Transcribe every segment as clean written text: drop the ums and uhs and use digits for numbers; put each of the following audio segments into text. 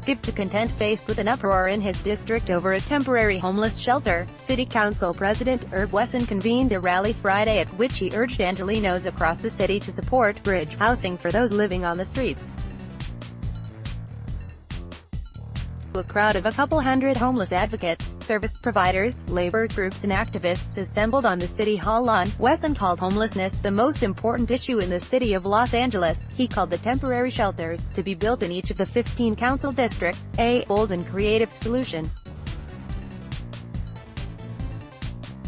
skip to content faced with an uproar in his district over a temporary homeless shelter. City Council President Herb Wesson convened a rally Friday at which he urged Angelenos across the city to support bridge housing for those living on the streets. A crowd of a couple hundred homeless advocates, service providers, labor groups and activists assembled on the City Hall lawn. Wesson called homelessness the most important issue in the city of Los Angeles. He called the temporary shelters, to be built in each of the 15 council districts, a bold and creative solution.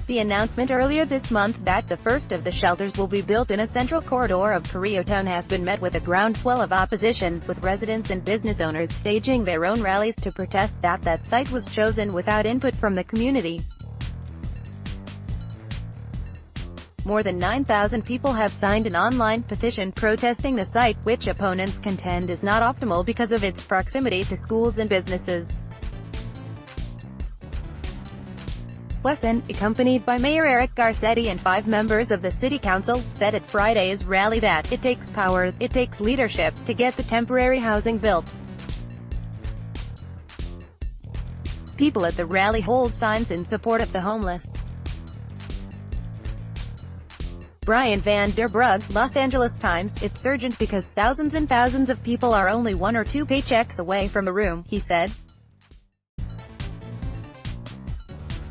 The announcement earlier this month that the first of the shelters will be built in a central corridor of Koreatown has been met with a groundswell of opposition, with residents and business owners staging their own rallies to protest that site was chosen without input from the community. More than 9,000 people have signed an online petition protesting the site, which opponents contend is not optimal because of its proximity to schools and businesses. Wesson, accompanied by Mayor Eric Garcetti and 5 members of the City Council, said at Friday's rally that it takes power, it takes leadership, to get the temporary housing built. People at the rally hold signs in support of the homeless. Brian Van Der Brug, Los Angeles Times, "It's urgent because thousands and thousands of people are only 1 or 2 paychecks away from a room," he said.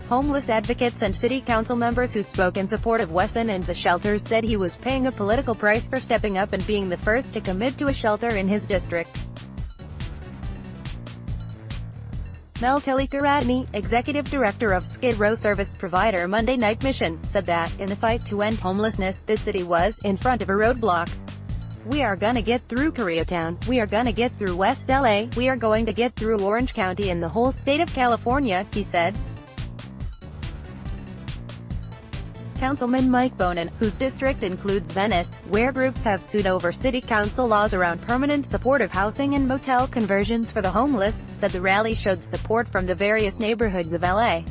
Homeless advocates and city council members who spoke in support of Wesson and the shelters said he was paying a political price for stepping up and being the first to commit to a shelter in his district. Mel Telikaratne, executive director of Skid Row service provider Monday Night Mission, said that, in the fight to end homelessness, the city was in front of a roadblock. "We are gonna get through Koreatown, we are gonna get through West LA, we are going to get through Orange County and the whole state of California," he said. Councilman Mike Bonin, whose district includes Venice, where groups have sued over city council laws around permanent supportive housing and motel conversions for the homeless, said the rally showed support from the various neighborhoods of LA.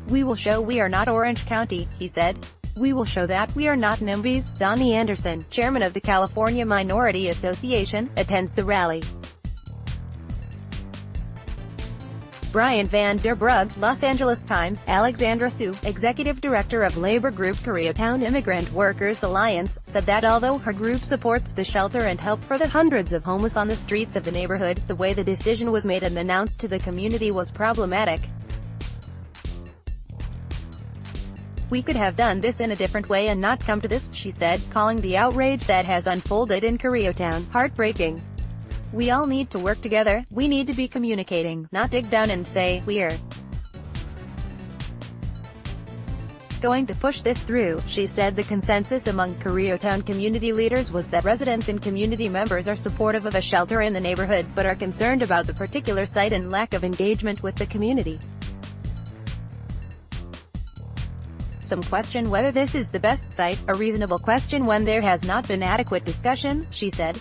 "We will show we are not Orange County," he said. "We will show that we are not NIMBYs." Donnie Anderson, chairman of the California Minority Association, attends the rally. Brian Van Der Brug, Los Angeles Times, Alexandra Sue, executive director of labor group Koreatown Immigrant Workers Alliance, said that although her group supports the shelter and help for the hundreds of homeless on the streets of the neighborhood, the way the decision was made and announced to the community was problematic. "We could have done this in a different way and not come to this," she said, calling the outrage that has unfolded in Koreatown heartbreaking. "We all need to work together, we need to be communicating, not dig down and say, we're going to push this through," she said. The consensus among Koreatown community leaders was that residents and community members are supportive of a shelter in the neighborhood, but are concerned about the particular site and lack of engagement with the community. "Some question whether this is the best site, a reasonable question when there has not been adequate discussion," she said.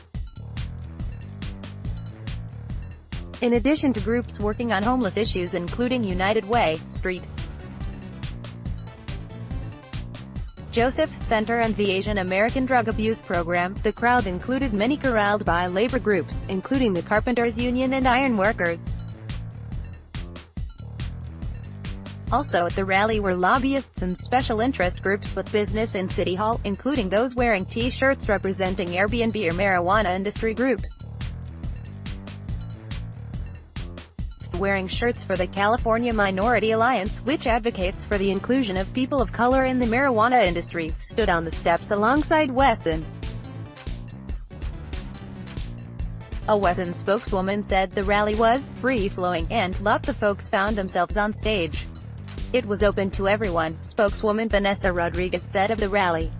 In addition to groups working on homeless issues including United Way, St. Joseph's Center and the Asian American Drug Abuse Program, the crowd included many corralled by labor groups, including the Carpenters Union and Iron Workers. Also at the rally were lobbyists and special interest groups with business in City Hall, including those wearing T-shirts representing Airbnb or marijuana industry groups. Wearing shirts for the California Minority Alliance, which advocates for the inclusion of people of color in the marijuana industry, stood on the steps alongside Wesson. A Wesson spokeswoman said the rally was free-flowing, and lots of folks found themselves on stage. "It was open to everyone," spokeswoman Vanessa Rodriguez said of the rally.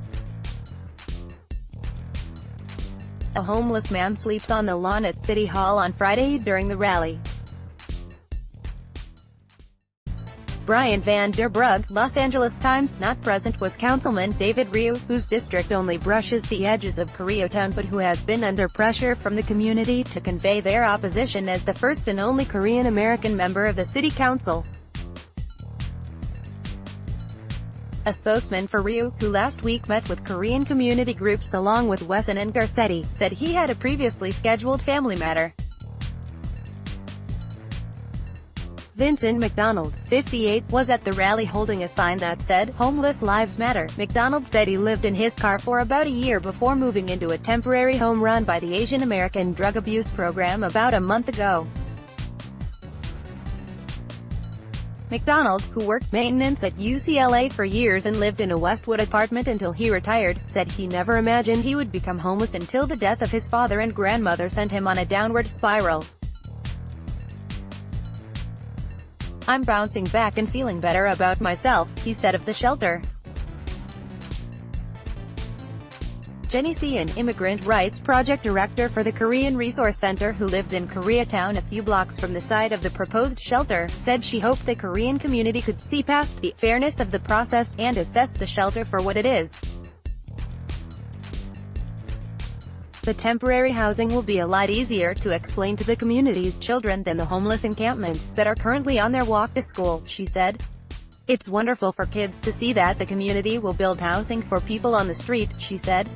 A homeless man sleeps on the lawn at City Hall on Friday during the rally. Brian Van Der Brug, Los Angeles Times, not present was Councilman David Ryu, whose district only brushes the edges of Koreatown but who has been under pressure from the community to convey their opposition as the first and only Korean American member of the City Council. A spokesman for Ryu, who last week met with Korean community groups along with Wesson and Garcetti, said he had a previously scheduled family matter. Vincent McDonald, 58, was at the rally holding a sign that said, "Homeless Lives Matter." McDonald said he lived in his car for about a year before moving into a temporary home run by the Asian American Drug Abuse Program about a month ago. McDonald, who worked maintenance at UCLA for years and lived in a Westwood apartment until he retired, said he never imagined he would become homeless until the death of his father and grandmother sent him on a downward spiral. "I'm bouncing back and feeling better about myself," he said of the shelter. Jenny C., an immigrant rights project director for the Korean Resource Center who lives in Koreatown a few blocks from the site of the proposed shelter, said she hoped the Korean community could see past the fairness of the process and assess the shelter for what it is. "The temporary housing will be a lot easier to explain to the community's children than the homeless encampments that are currently on their walk to school," she said. "It's wonderful for kids to see that the community will build housing for people on the street," she said.